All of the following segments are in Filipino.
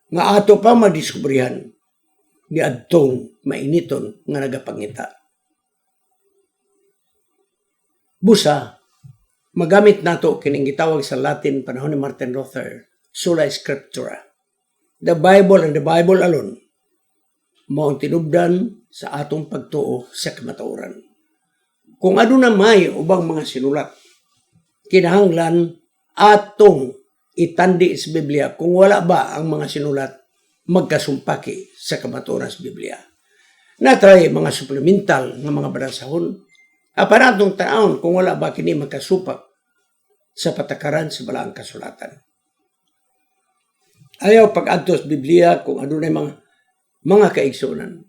nga ato pa madiskubrihan di adtong mainiton nga nagapangita. Busa, magamit nato kining gitawag sa Latin panahon ni Martin Luther, sola scriptura. The Bible and the Bible alone mao ang tinubdan sa atong pagtuo sa kamatuoran. Kung ano na may ubang mga sinulat, kinahanglan atong itandi sa Biblia. Kung wala ba ang mga sinulat, magkasumpaki sa kamatuoran sa Biblia. Natry mga supplemental ng mga banasahon. Aparatong taon kung wala ba kini magkasupak sa patakaran sa balaang kasulatan. Ayaw pag-adto sa Biblia kung ano na mga kaigsunan.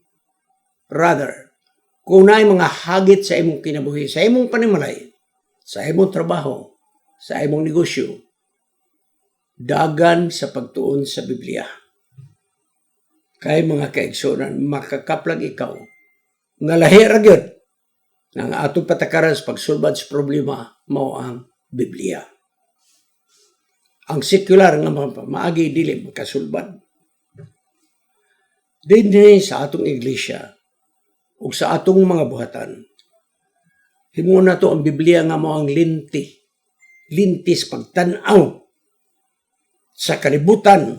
Rather, kung na mga hagit sa imong kinabuhi, sa imong panimalay, sa imong trabaho, sa imong negosyo, dagan sa pagtuon sa Biblia. Kay mga kaigsunan, makakaplag ikaw nga lahi ra gyud ng atong patakaran sa pagsulbad sa problema mao ang Biblia. Ang sekular nga maagi dili makasulbad. Dinhi sa atong iglesia ug sa atong mga buhatan, himo na to ang Biblia nga mao ang lintis pagtan-aw sa kalibutan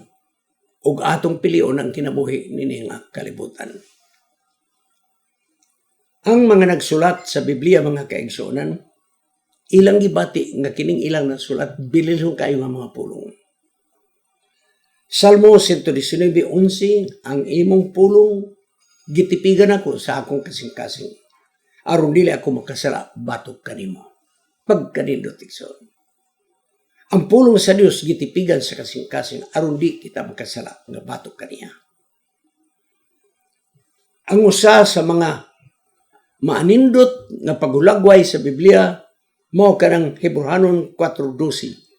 ug atong pilion ang kinabuhi nini nga kalibutan. Ang mga nagsulat sa Biblia mga kaigsuonan, ilang gibati nga kining ilang nasulat bililhon kayo nga mga pulong. Salmo 119:11, ang imong pulong gitipigan ako sa akong kasing-kasing. Aron dili ako makasala batok kanimo. Pagkanindot igsoon. Ang pulong sa Dios gitipigan sa kasing-kasing aron di kita makasala nga batok kaniya. Ang usa sa mga maanindot nga pagulagway sa Biblia mao kanang Hebrehanon 4:12.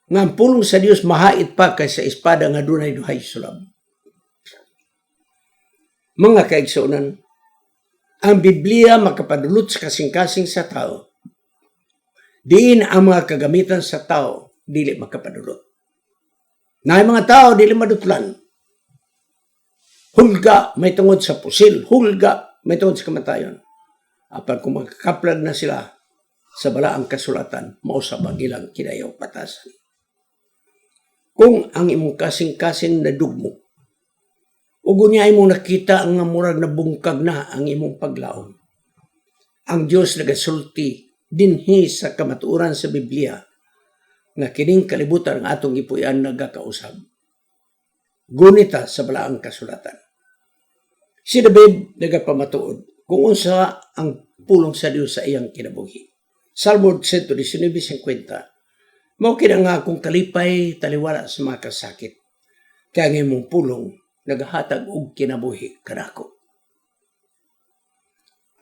Nga ang pulong sa Dios mahait pa kaysa espada nga dunay duhay sulab. Mga kaigsuonan, ang Biblia makapadulot sa kasing-kasing sa tao. Diin ang mga kagamitan sa tao dili makapadulot. Na mga tao dili madutlan. Hulga may tungod sa pusil, hulga may tungod sa kamatayon. Apan kung magkakaplag na sila sa balaang kasulatan, mao sa bagilang kinayaw patasan. Kung ang imong kasing-kasing nadugmo, ug unya imong nakita ang murag na bungkag na ang imong paglaom, ang Dios nagasulti dinhi sa kamatuoran sa Biblia nga kining kalibutan ang atong gipuy-an nagakausab. Gunita sa balaang kasulatan. Si David nagapamatuod kung unsa ang pulong sa Dios sa iyang kinabuhi. Salmo 119:50, mao kina nga akong kalipay taliwala sa mga kasakit, kaya ang imong pulong nagahatag og kinabuhi kanako.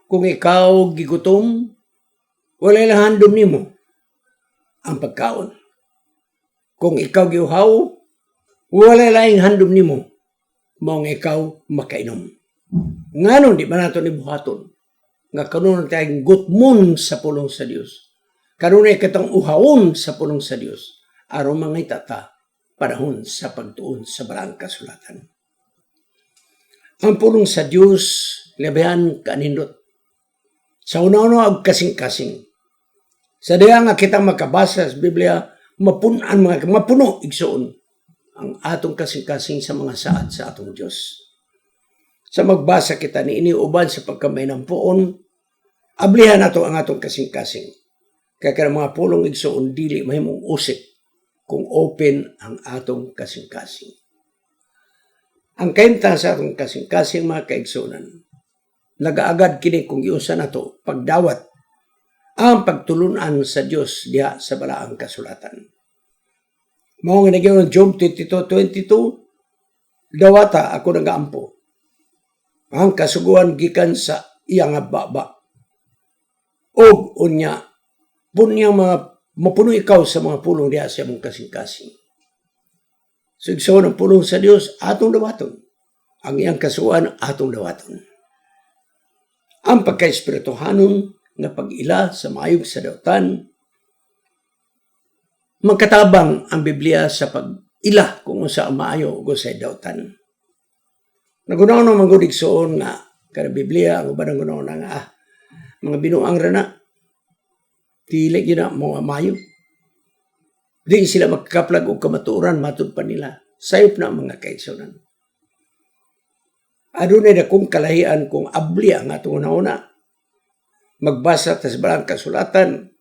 Kung ikaw gigutom, wala lang handom nimo ang pagkaon. Kung ikaw giuhaw, wala lang handom nimo mao nga ikaw makainom. Ngano di ba nato ni buhaton nga kanunay tayong gutmon sa pulong sa Dios. Kanunay katong uhawon sa pulong sa Dios aron mangita ta panahon sa pagtuon sa balaang kasulatan. Ang pulong sa Dios labihan kanindot. Sa una-una ag kasing-kasing. Sa diha nga kita makabasa sa Biblia, mapuno igsoon ang atong kasing-kasing sa mga saad sa atong Dios. Sa magbasa kita ni iniuban sa pagkamay ng puon, ablihan nato ang atong kasing-kasing. Kaya ka mga pulong igsoon dili mahimong usik kung open ang atong kasing-kasing. Ang kaimta sa atong kasing-kasing mga kaigsunan, nagaagad kini kung iusa nato pagdawat ang pagtulunan sa Dios diha sa balaang kasulatan. Mao nga nagyingon Job 22:22, dawata ako nagaampo. Ang kasuguan gikan sa iyang baba. Og unya punya mapuno ikaw sa mga pulong diha sa imong kasing-kasing. Sigsaw ng pulong sa Dios atong dawaton. Ang iyang kasuguan atong dawaton. Ang pagka-espirituhanon nga pag-ila sa maayong sadautan, magkatabang ang Biblia sa ila kung sa maayo o sa dawtan. Nagunaw na manggudigsoon nga kada Biblia ang uban gunaw na nga mga binuang rana dili gyud na mga maayo. Di sila magkaplag og kamatuoran matud pa nila. Sayop na mga kaigsunan. Adunay dakong kalahian kung abli ang atong una magbasa tas balang kasulatan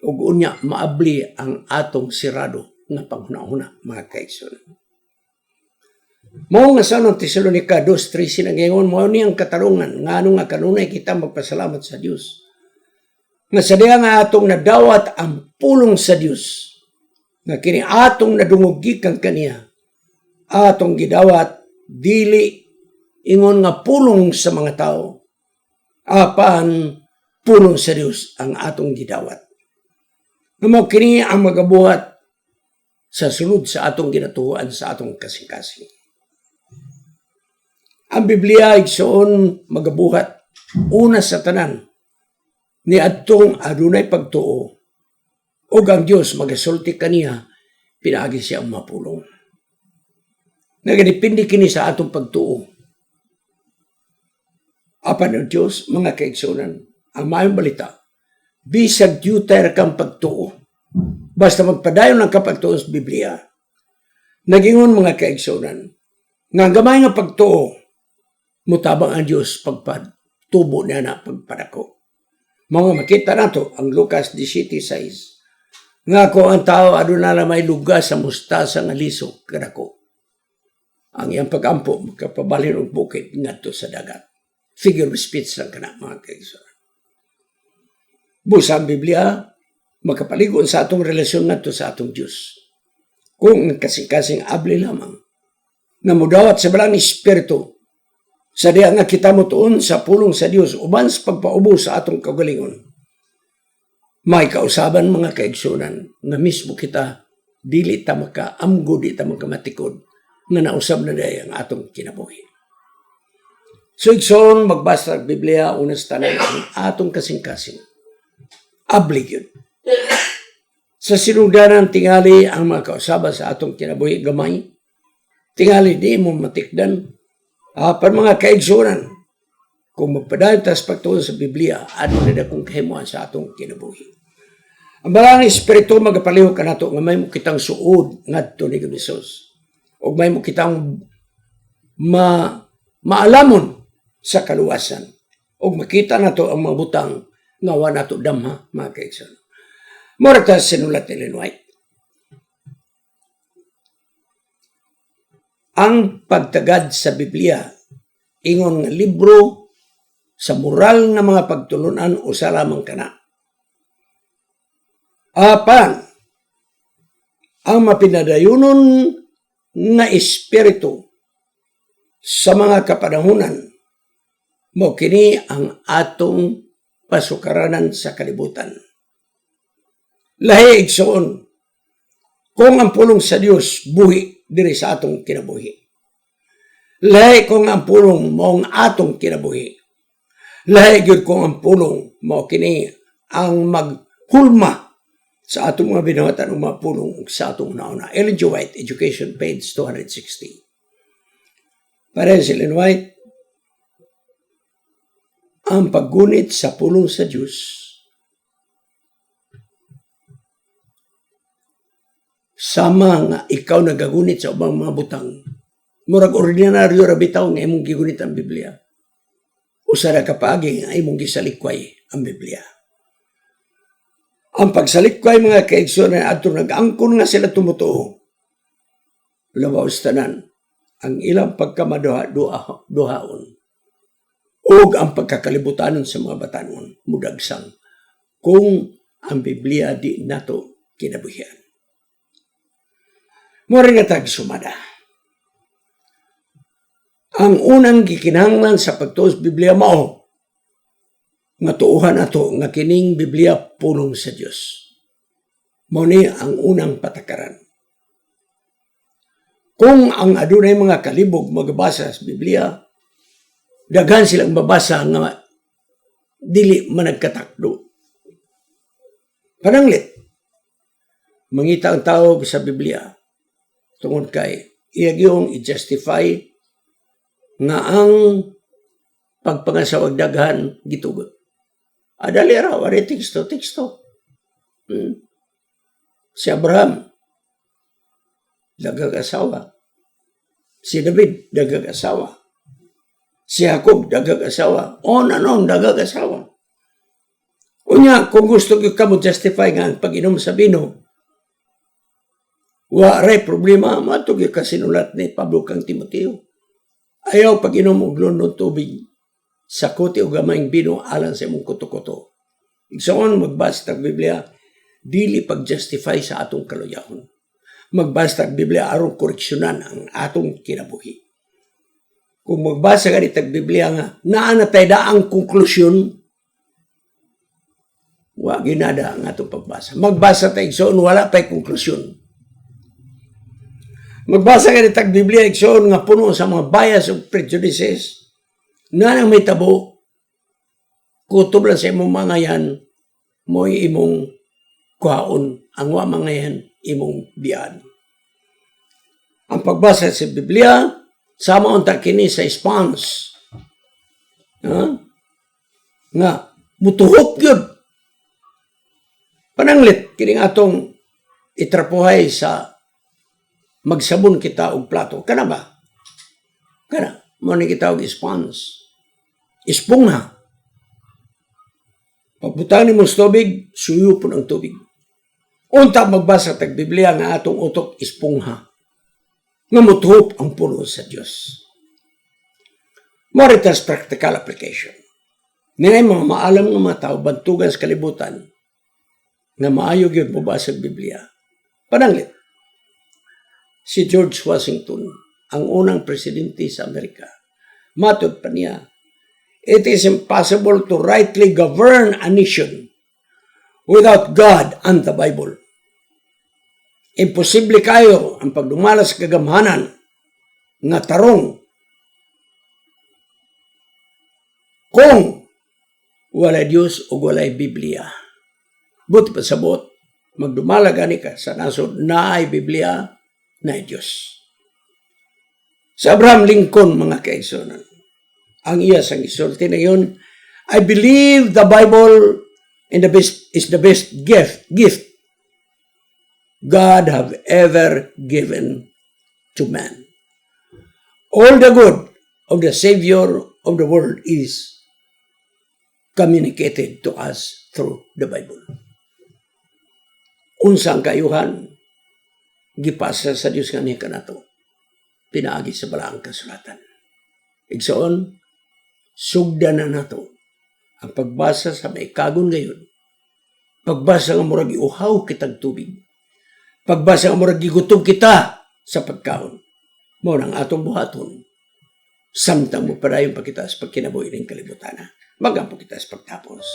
ug unya maabli ang atong sirado nga panghuna-huna mga kaigsunan. Mao nga sa Tesalonica 2:3 sinangingon mao ni ang katarungan ngano nga kanunay kita magpasalamat sa Dios. Nga sa diha nga atong nadawat ang pulong sa Dios. Nga kini atong nadungog gikan kaniya. Atong gidawat dili ingon nga pulong sa mga tao. Apan pulong sa Dios ang atong gidawat. Nga mao kini ang magabuhat sa sulod sa atong ginatuoan sa atong kasing-kasing. Ang Biblia igsoon magabuhat una sa tanan ni adtong adunay pagtuo ug ang Dios magasulti kaniya pinaagi siya ang mapulong. Nagadepende kini sa atong pagtuo. Apan ang Dios mga kaigsunan ang maayong balita bisag tutor kang pagtuo basta magpadayon ang kapagtuo sa Biblia. Nagingon mga kaigsunan nga gamay nga pagtuo mutabang ang Diyos pagpatubo niya na pagpadako. Mga makita nato ang Lucas 17:6 nga ko ang tao aduna na may lugas sa mustasa nga liso kadako. Ang iyang pagampo magkapabalhin og bukid ngadto sa dagat. Figure of speech lang kana mga kaigsunan. Busa ang Biblia makapaligon sa atong relasyon ngadto sa atong Dios. Kung kasing-kasing abli lamang na mudawat sa balang espiritu sa diha nga kita motuon sa pulong sa Dios uban sa pagpaubos sa atong kagalingon. May kausaban mga kaigsunan nga mismo kita dili ta makaamgo di ta magkamatikod nga nausab na day ang atong kinabuhi. So igsoon magbasa ang Biblia unas tanan ang atong kasing-kasing. Abli yun. Sa sinugdanan tingali ang mga kausaban sa atong kinabuhi gamay. Tingali di mo matikdan. Apan mga kaigsunan, kung magpadayon tas pagtuon sa Biblia, ano na akong kahimuan sa atong kinabuhi. Ang balang espiritu magapalihok ka nato nga may mo kitang suod ngadto ni Hesus. O may mo kitang maalamon sa kaluwasan. O makita nato ang mga butang nga wa nato damha mga kaigsunan. Mura ta sinulat ni Ellen White. Ang pagtagad sa Biblia, ingon nga libro sa moral nga mga pagtulunan o sa lamang kana. Apan, ang mapinadayunon nga espiritu sa mga kapanahunan, mo kini ang atong pasukaranan sa kalibutan. Lahi igsoon, kung ang pulong sa Dios buhi diri sa atong kinabuhi. Lahi kung ang pulong mao ang atong kinabuhi. Lahi gyud kung ang pulong mao kini ang maghulma sa atong mga binuhatan o mga pulong sa atong nauna. Ellen G. White, Education, page 260. Para si Ellen White, ang paggunit sa pulong sa Diyos sama nga ikaw nagagunit sa ubang mga butang. Murag ordinaryo ra bitaw nga imong gigunit ang Biblia. Usa ra ka paagi nga imong gisalikway ang Biblia. Ang pagsalikway mga kaigsunan adto nag-angkon nga sila tumutuo. Labaw sa tanan ang ilang pagkamaduhaon ug ang pagkakalibutan sa mga batanon mudagsang kung ang Biblia di nato kinabuhian. Mori nga tag sumada. Ang unang gikinahanglan sa pagtuo sa Biblia mao nga tuuhan ato nga kining Biblia pulong sa Dios. Mao ni ang unang patakaran. Kung ang adunay mga kalibog magbasa sa Biblia, daghan silang babasa nga dili man nagkatakdo. Pananglit, mangita ang tao sa Biblia tungod kay iyang i-justify nga ang pagpangasawag daghan gitugot. Adali raw, ari teksto. Si Abraham, dagag asawa. Si David, dagag asawa. Si Jacob, dagag asawa. On and on, dagag asawa. Unya, kung gusto ka mo justify nga ang pag-inom sa bino, waray problema, matug yung kasinulat ni Pablo kang Timoteo. Ayaw pag-inom og lundong tubig sa kuti o gamayng bino alang sa imong kuto-kuto. Igsoon magbasa tag Biblia, dili pag-justify sa atong kaluyahon. Magbasa tag Biblia aron koreksyonan ang atong kinabuhi. Kung magbasa ka tag Biblia nga, naanatay da ang konklusyon, wa ginada ang atong pagbasa. Magbasa tayo igsoon, wala pa'y konklusyon. Magbasa ka tag Biblia igsoon nga puno sa mga bias o prejudices, na nang may tabo, kutob lang sa imong mga yan, mo'y imong kuhaon, ang wa mga yan, imong biyaan. Ang pagbasa sa Biblia, sama unta kini sa spons. Nga, mutuhok yun. Pananglit, kining atong itrapuhay sa magsabon kita og plato. Kana ba? Kana, mo ni kita og spons. Ispongha. Pagbutang ni mo sa tubig, suyo po ng tubig. Unta magbasa tag Biblia nga atong utok ispongha. Nga mutuhop ang puno sa Diyos. Maritas practical application. Ninay mga maalam ng mga tao, bantugan sa kalibutan, nga maayog yun mabasa sa Biblia. Pananglit, si George Washington, ang unang presidente sa Amerika, matod pa niya, it is impossible to rightly govern a nation without God and the Bible. Imposible kayo ang pagdumalas sa kagamhanan nga tarong kung walay Diyos o walay Biblia. Buti pa sabot, magdumala gani ka sa nasod na ay Biblia na ay Diyos. Sa Abraham Lincoln, mga kaigsonan, ang iya sang isulti na yun, I believe the Bible is the best gift God have ever given to man. All the good of the Savior of the world is communicated to us through the Bible. Unsang kayuhan, gipasa sa Diyos nga niya kanato, pinaagi sa balaang kasulatan. Igsoon, sugdan na nato ang pagbasa sa maikagon ngayon. Pagbasa nga murag iuhaw kitag tubig. Pagbasa nga murag gigutom kita sa pagkaon. Mo nang atong buhaton. Samtang mo padayon pa kita sa pagkinabuhi ng kalibutan. Magampo kita sa pagtapos.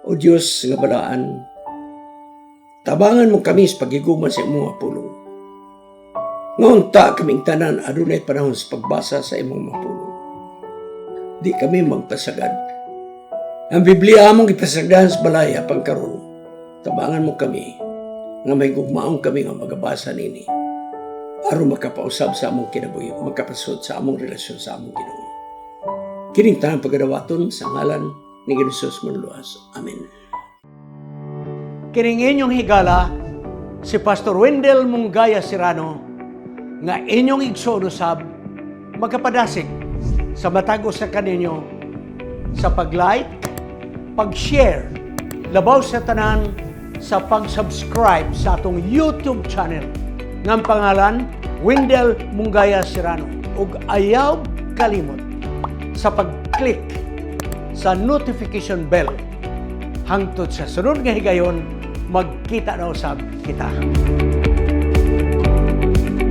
O Diyos nga balaan, tabangan mo kami sa pagiguman sa imong mapulong. Ngunta kaming tanan adunay panahon sa pagbasa sa imong mapulong. Di kami magpasagad. Ang Biblia among ipasagdan sa balaya pangkaron. Tabangan mo kami nga may gugmaong kami nga magabasa nini. Aron makapausab sa among kinabuhi, makapasod sa among relasyon sa among Ginoo. Kining tanang pagadawaton sa ngalan ni Jesus Manluas. Amen. Kining inyong higala, si Pastor Wendell Munggaya Serrano, nga inyong igsoonusab, magkapadasig sa matagos sa kaninyo sa pag-like, pag-share, labaw sa tanan, sa pag-subscribe sa atong YouTube channel ng pangalan Wendell Munggaya Serrano ug ayaw kalimot sa pag-click sa notification bell hangtod sa sunod nga higayon magkita na usab kita.